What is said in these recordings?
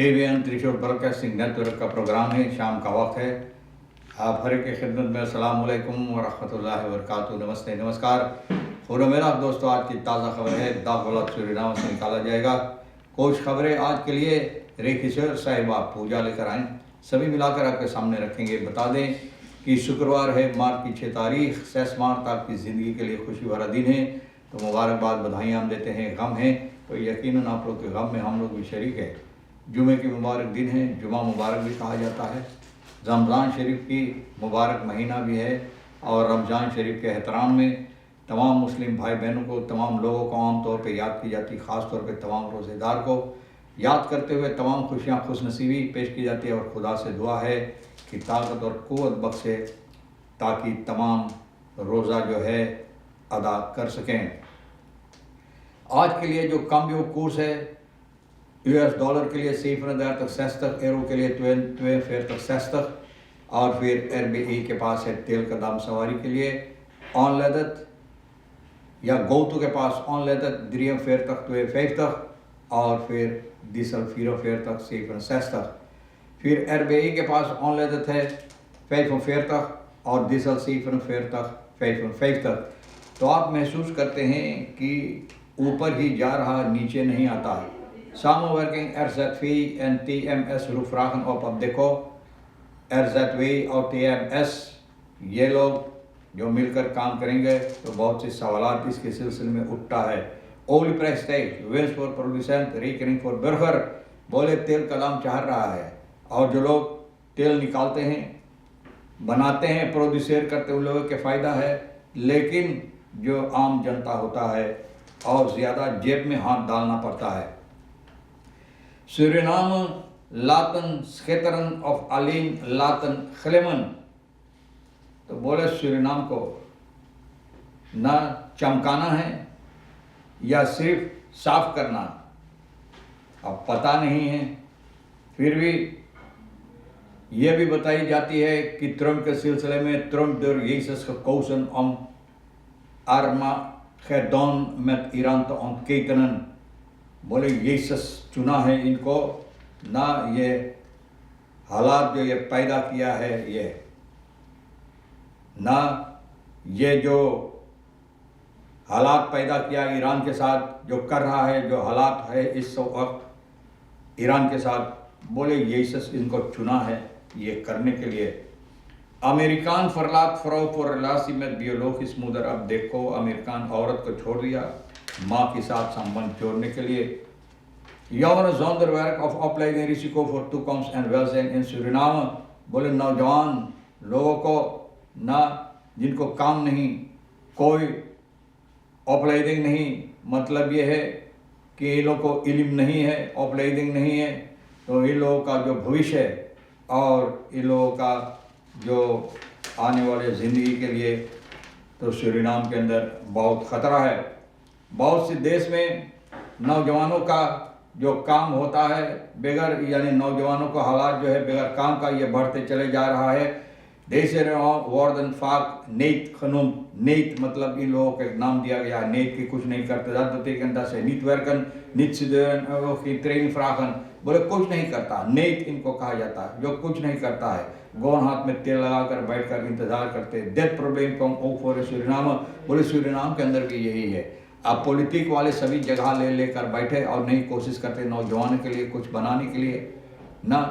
KBN त्रिशूल broadcasting network का programme है। शाम का वक्त है। आप हर की खिदमत में अस्सलाम वालेकुम व रहमतुल्लाहि व बरकातुहू। नमस्ते, नमस्कार। खुदा मेरा दोस्तों, आज की ताज़ा खबर है। दागोला सूरीनाम से निकाला जाएगा। कुछ खबरें आज के लिए रेखिशोर साहिबा पूजा लेकर आएँ, सभी मिलाकर आपके सामने रखेंगे। बता दें कि शुक्रवार है, मार्च की 6 तारीख। 6 मार्च आपकी ज़िंदगी के लिए खुशी भरा दिन है, तो मुबारकबाद, बधाइयाँ हम देते हैं। गम है तो यकीनन आप लोग के गम में हम लोग भी शरीक है। जुमे की मुबारक दिन है, जुमा मुबारक भी कहा जाता है। रमज़ान शरीफ की मुबारक महीना भी है और रमज़ान शरीफ के एहतराम में तमाम मुस्लिम भाई बहनों को, तमाम लोगों को आम तौर पे याद की जाती है। ख़ास तौर पे तमाम रोज़ेदार को याद करते हुए तमाम खुशियाँ, खुशनसीबी पेश की जाती है और खुदा से दुआ है कि ताकत और क़ुव्वत बख्शे ताकि तमाम रोज़ा जो है अदा कर सकें। आज के लिए जो कम कोर्स है, US डॉलर के लिए 760 यूरो के लिए 42 और फिर RBI के पास है तेल का दाम सवारी के लिए ऑनलेदत या गोतु के पास ऑनलेदत 43 और फिर डीजल 44 फिर RBI के पास ऑनलेदत है 45 और डीजल 47 तो आप महसूस करते हैं कि ऊपर ही जा रहा, नीचे नहीं आता। Samenwerking RZV en TMS Roefvragen op देखो RZV और TMS ये लोग जो मिलकर काम करेंगे तो बहुत से सवालात इसके सिलसिले में उठता है। ओली प्राइस टैग, विंस फॉर प्रोड्यूसेंट, रिकरिंग फॉर बर्गर, बोले तेल का दाम चढ़ रहा है और जो लोग तेल निकालते हैं, बनाते हैं, प्रोड्यूसर करते उन लोगों के फ़ायदा है, लेकिन जो आम जनता होता है और ज़्यादा जेब में हाथ डालना पड़ता है। सूरीनाम लातन स्केटरन ऑफ अलीन लातन खलेमन, तो बोले सूरीनाम को ना चमकाना है या सिर्फ साफ करना, अब पता नहीं है। फिर भी ये भी बताई जाती है कि ट्रम्प के सिलसिले में Trump door Jezus gekozen om Armageddon met Iran तो ontketenen, बोले यीशस चुना है इनको ना, ये हालात जो ये पैदा किया है, ये ना ये जो हालात पैदा किया ईरान के साथ, जो कर रहा है, जो हालात है इस वक्त ईरान के साथ, बोले यीशस इनको चुना है ये करने के लिए। अमेरिकान फरलात फ्रो फॉर रिलासी में बियोलॉजिस मुदर, अब देखो अमेरिकान औरत को छोड़ दिया माँ के साथ संबंध जोड़ने के लिए। Jongeren zonder werk of opleiding risico voor toekomst en welzijn in Suriname, बोले नौजवान लोगों को ना, जिनको काम नहीं, कोई ऑपलाइडिंग नहीं, मतलब ये है कि इन लोगों को इल्म नहीं है, ऑपलाइडिंग नहीं है, तो इन लोगों का जो भविष्य है और इन लोगों का जो आने वाले ज़िंदगी के लिए तो सूरीनाम के अंदर बहुत ख़तरा है। बहुत से देश में नौजवानों का जो काम होता है बगैर, यानी नौजवानों को हालात जो है बगैर काम का ये बढ़ते चले जा रहा है। देशे वार्डन फाक नेत खनुम, नेत मतलब इन लोगों के नाम दिया गया, नेत की कुछ नहीं करते, dat betekent dat ze niet werken, niet studeren, geen training vragen, बोले कुछ नहीं करता, नेत इनको कहा जाता है, जो कुछ नहीं करता है, गोन हाथ में तेल लगाकर बैठकर इंतजार करते। डेथ प्रॉब्लम कम ओफर सूरीनाम, बोले सूरीनाम के अंदर भी यही है। अब पॉलिटिक वाले सभी जगह लेकर बैठे और नहीं कोशिश करते नौजवानों के लिए कुछ बनाने के लिए, ना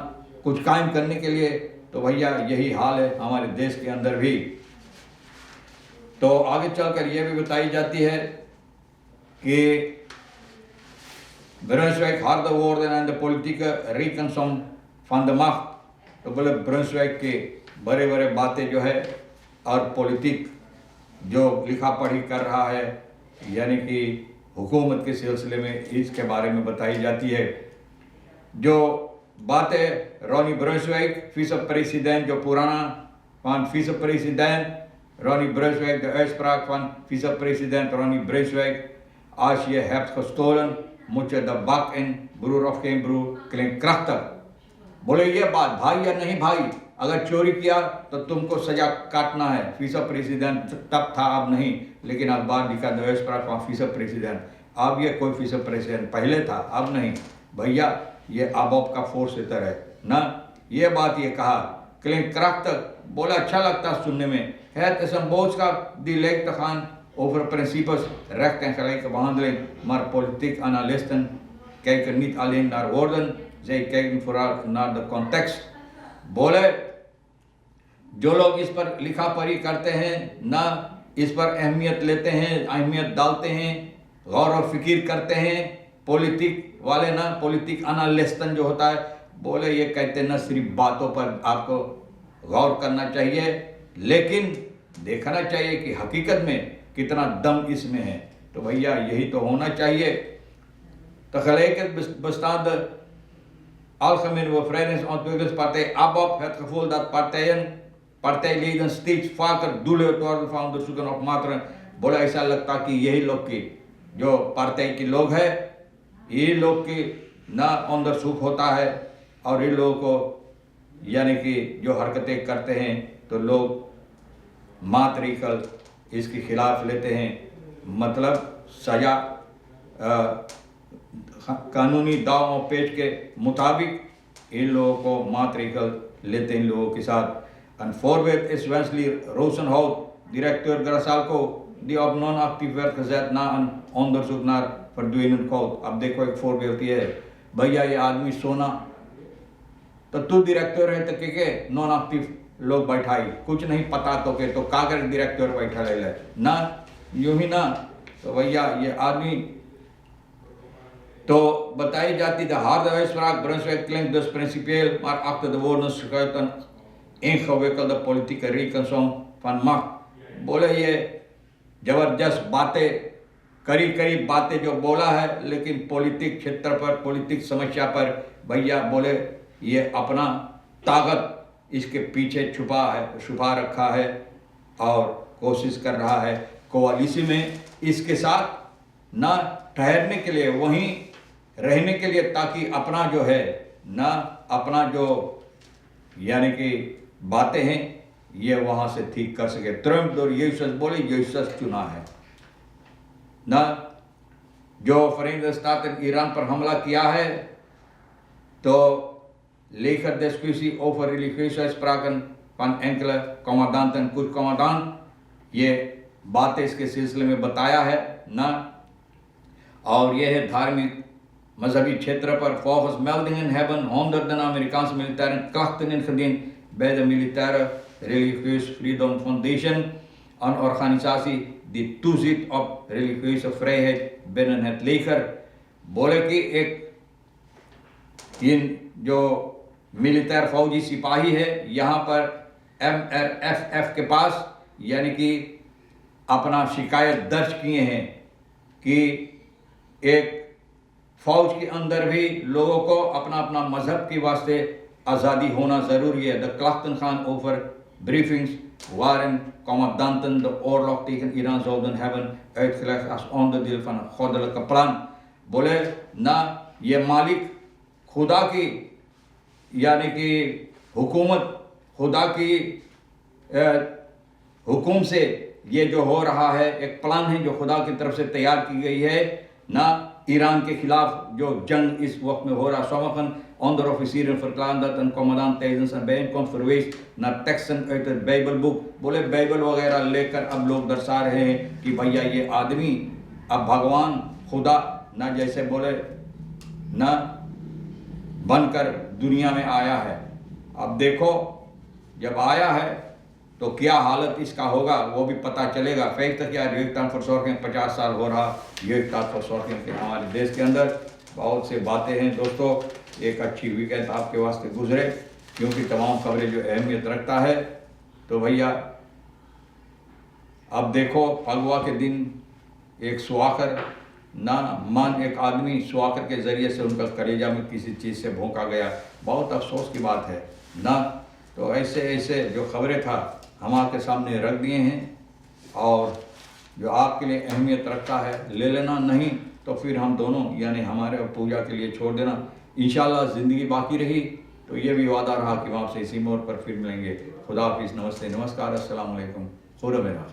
कुछ कायम करने के लिए। तो भैया यही हाल है हमारे देश के अंदर भी। तो आगे चलकर यह भी बताई जाती है कि Brunswijk harde woorden en de politieke rekensom van de macht, तो बोले ब्रंसवाइक के बड़े बड़े बातें जो है और पॉलिटिक जो लिखा पढ़ी कर रहा है, यानी कि हुकूमत के सिलसिले में इसके बारे में बताई जाती है। जो बातें रोनी ब्रंसवाइक vice-president, जो पुराना van vice-president Ronnie Brunswijk, de uitspraak van vice-president Ronnie Brunswijk, als je hebt gestolen moet je de bak in, broer of geen broer, klinkt krachtig। बोले ये बात भाई या नहीं भाई, अगर चोरी किया तो तुमको सजा काटना है। vice-president तब था, अब नहीं, लेकिन अखबार लिखा द uitspraak van vice-president, अब ये कोई vice-president पहले था, अब नहीं। भैया ये अबॉप का फोर्स इतर है ना। ये बात ये कहा क्लिंग क्रक तक बोला, अच्छा लगता सुनने में है तसम boodschap die lijkt te gaan over principes, recht en gelijke behandeling, maar politiek analisten kijken niet alleen naar woorden, zij kijken vooral naar de context. बोले जो लोग इस पर लिखा पढ़ी करते हैं ना, इस पर अहमियत लेते हैं, अहमियत डालते हैं, गौर और फिक्र करते हैं, पॉलिटिक वाले ना, पॉलिटिक एनालिस्टन जो होता है, बोले ये कहते ना सिर्फ बातों पर आपको गौर करना चाहिए, लेकिन देखना चाहिए कि हकीकत में कितना दम इसमें है। तो भैया यही तो होना चाहिए। Tegelijkertijd bestaat de Algemene Bevrijdingsontwikkelingspartij ABOP het gevoel dat partijleden steeds vaker doelwit worden van onderzoeken of maatregelen। बोला ऐसा लगता कि यही लोग की जो पार्टी के लोग हैं, ये लोग की ना अंदरसूख होता है और ये लोगों को यानी कि जो हरकतें करते हैं तो लोग मातरिकल इसके खिलाफ लेते हैं, मतलब सजा कानूनी दाव और पेच के मुताबिक इन लोगों को मातरिकल लेते हैं इन लोगों के साथ। En voorbeeld is Wesley Rosenhout, directeur Grasalco, die op non-actief werd gezet na een onderzoek naar verdwenen goud। अब देखो एक voorbeeld ये है, भैया ये आदमी सोना, तो तू डायरेक्टर है तो के नॉन एक्टिव लोग बैठाई, कुछ नहीं पता तो के तो कागर डायरेक्टर बैठा ले ना, यूं ही ना। तो भैया ये आदमी तो बताई जाती de harde uitspraak Brunswijk klinkt dus principieel, maar achter de woorden schuilt een ingewikkelde politieke rekensom van macht। बोले ये जबरदस्त बातें करीब बातें जो बोला है, लेकिन पॉलिटिक क्षेत्र पर, पॉलिटिक समस्या पर भैया बोले ये अपना ताकत इसके पीछे छुपा रखा है और कोशिश कर रहा है कोalition में इसके साथ ना ठहरने के लिए, वहीं रहने के लिए, ताकि अपना जो है ना, अपना जो यानी कि बातें हैं ये वहां से ठीक कर सके। ट्रम्प और यीशुस बोले यीशुस चुना है ना। जो Verenigde Staten ईरान पर हमला किया है तो लेकर discussie over religieuze uitspraken van enkele commandanten, कुछ कमांडेंट ये बातें इसके सिलसिले में बताया है ना। और यह है धार्मिक मजहबी क्षेत्र पर volgens meldingen hebben honderden Amerikaanse militairen klachten ingediend bij de militaire Religieuze Freedom Foundation, een organisatie die toeziet op religieuze vrijheid binnen het leger। बोले कि एक इन जो मिलिटर फौजी सिपाही है यहाँ पर MRFF के पास यानी कि अपना शिकायत दर्ज किए हैं कि एक फौज के अंदर भी लोगों को अपना अपना मजहब के वास्ते आज़ादी होना ज़रूरी है। The klachten gaan over briefings waarin commandanten de oorlog tegen Iran zouden hebben uitgelegd als onderdeel van een goddelijke plan। बोले ना ये मालिक खुदा की यानी कि हुकूमत, खुदा की हुकूम से ये जो हो रहा है एक प्लान है जो खुदा की तरफ से तैयार की गई है ना। ईरान के खिलाफ जो जंग इस वक्त में हो रहा, sommigen onderofficieren verklaren dat een commandant tijdens een bijeenkomst verwees naar teksten uit het Bijbelboek। बोले बाइबल वगैरह लेकर अब लोग दर्शा रहे हैं कि भैया ये आदमी अब भगवान खुदा ना जैसे बोले ना बनकर दुनिया में आया है। अब देखो जब आया है तो क्या हालत इसका होगा वो भी पता चलेगा। फैक्ट क्या Jeugdverzorging 50 साल हो रहा Jeugdverzorging के हमारे देश के अंदर। बहुत से बातें हैं दोस्तों, एक अच्छी वीकेंड आपके वास्ते गुजरे, क्योंकि तमाम खबरें जो अहमियत रखता है। तो भैया अब देखो फगवा के दिन एक सुआकर ना मन एक आदमी सुआकर के ज़रिए से उनका कलेजा में किसी चीज़ से भोंका गया, बहुत अफसोस की बात है ना। तो ऐसे जो खबरें था हम आपके सामने रख दिए हैं, और जो आपके लिए अहमियत रखता है ले लेना, नहीं तो फिर हम दोनों यानी हमारे पूजा के लिए छोड़ देना। इंशाल्लाह ज़िंदगी बाकी रही तो ये भी वादा रहा कि हम आपसे इसी मोड़ पर फिर मिलेंगे। खुदा हाफिज़, नमस्ते, नमस्कार, अस्सलाम वालेकुम, खुदा मेरा।